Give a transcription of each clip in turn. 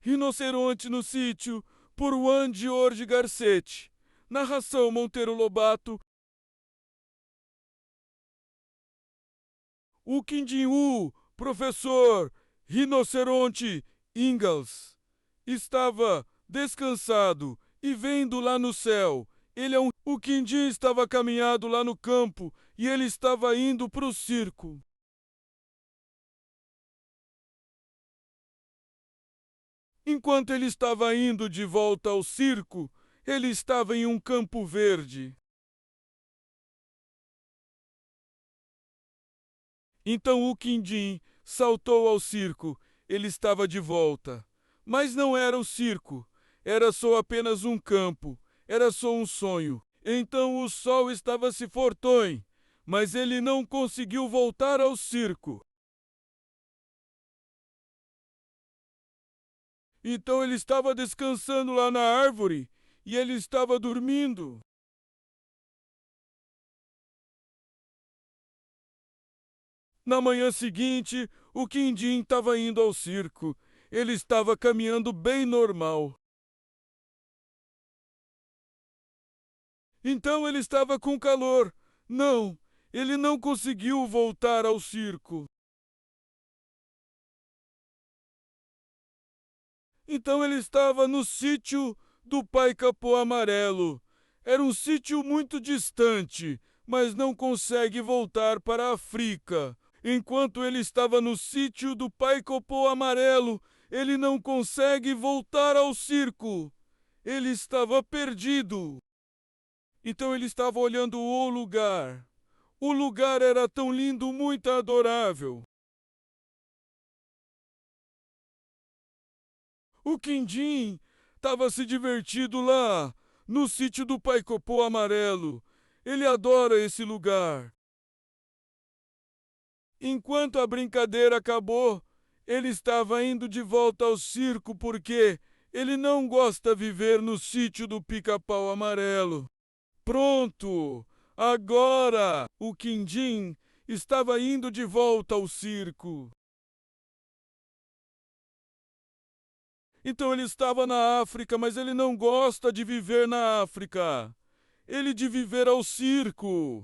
Rinoceronte no sítio, por Juan Jorge Garcetti. Narração Monteiro Lobato. O Quindim, professor Rinoceronte Ingalls, estava descansado e vendo lá no céu. O Quindim estava caminhado lá no campo e ele estava indo para o circo. Enquanto ele estava indo de volta ao circo, ele estava em um campo verde. Então o Quindim saltou ao circo. Ele estava de volta. Mas não era o circo. Era só apenas um campo. Era só um sonho. Então o sol estava se fortões, mas ele não conseguiu voltar ao circo. Então ele estava descansando lá na árvore e ele estava dormindo. Na manhã seguinte, o Quindim estava indo ao circo. Ele estava caminhando bem normal. Então ele estava com calor. Não, ele não conseguiu voltar ao circo. Então ele estava no sítio do Pai Capô Amarelo. Era um sítio muito distante, mas não consegue voltar para a África. Enquanto ele estava no sítio do Pai Capô Amarelo, ele não consegue voltar ao circo. Ele estava perdido. Então ele estava olhando o lugar. O lugar era tão lindo, muito adorável. O Quindim estava se divertindo lá, no sítio do Pai Capô Amarelo. Ele adora esse lugar. Enquanto a brincadeira acabou, ele estava indo de volta ao circo porque ele não gosta de viver no sítio do Pica-Pau Amarelo. Pronto! Agora o Quindim estava indo de volta ao circo. Então ele estava na África, mas ele não gosta de viver na África. Ele de viver ao circo.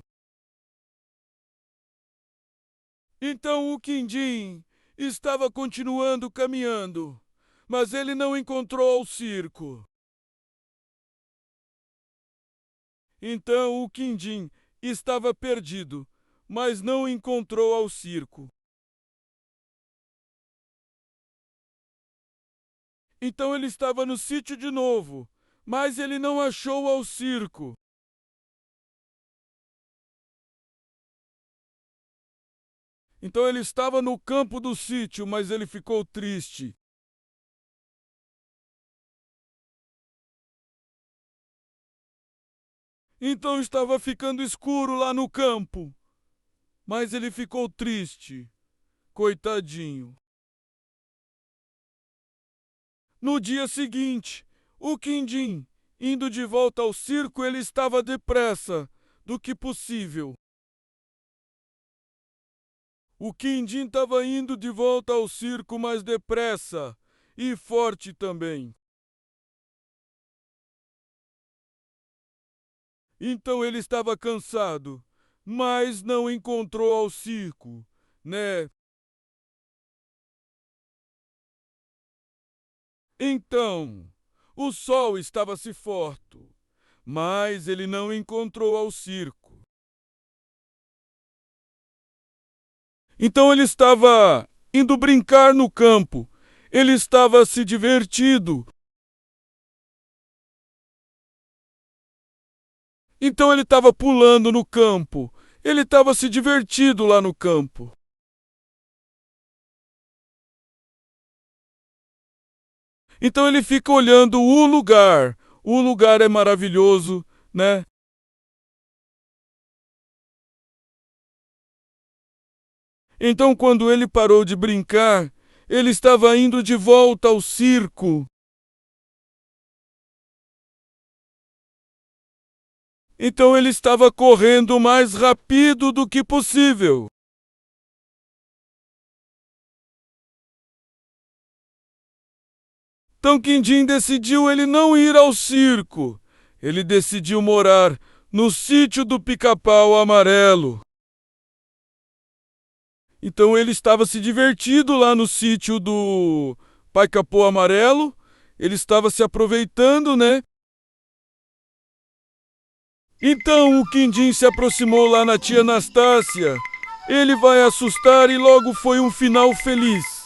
Então o Quindim estava continuando caminhando, mas ele não encontrou o circo. Então o Quindim estava perdido, mas não encontrou ao circo. Então ele estava no sítio de novo, mas ele não achou ao circo. Então ele estava no campo do sítio, mas ele ficou triste. Então estava ficando escuro lá no campo, mas ele ficou triste. Coitadinho. No dia seguinte, o Quindim, indo de volta ao circo, ele estava depressa do que possível. O Quindim estava indo de volta ao circo mais depressa e forte também. Então ele estava cansado, mas não encontrou ao circo, né? Então, o sol estava se forte, mas ele não encontrou ao circo. Então ele estava indo brincar no campo. Ele estava se divertindo. Então ele estava pulando no campo. Ele estava se divertindo lá no campo. Então ele fica olhando o lugar. O lugar é maravilhoso, né? Então quando ele parou de brincar, ele estava indo de volta ao circo. Então ele estava correndo o mais rápido do que possível. Então Quindim decidiu ele não ir ao circo. Ele decidiu morar no sítio do Pica-Pau Amarelo. Então ele estava se divertindo lá no sítio do Pai-Capô Amarelo. Ele estava se aproveitando, né? Então o Quindim se aproximou lá na tia Anastácia. Ele vai assustar e logo foi um final feliz.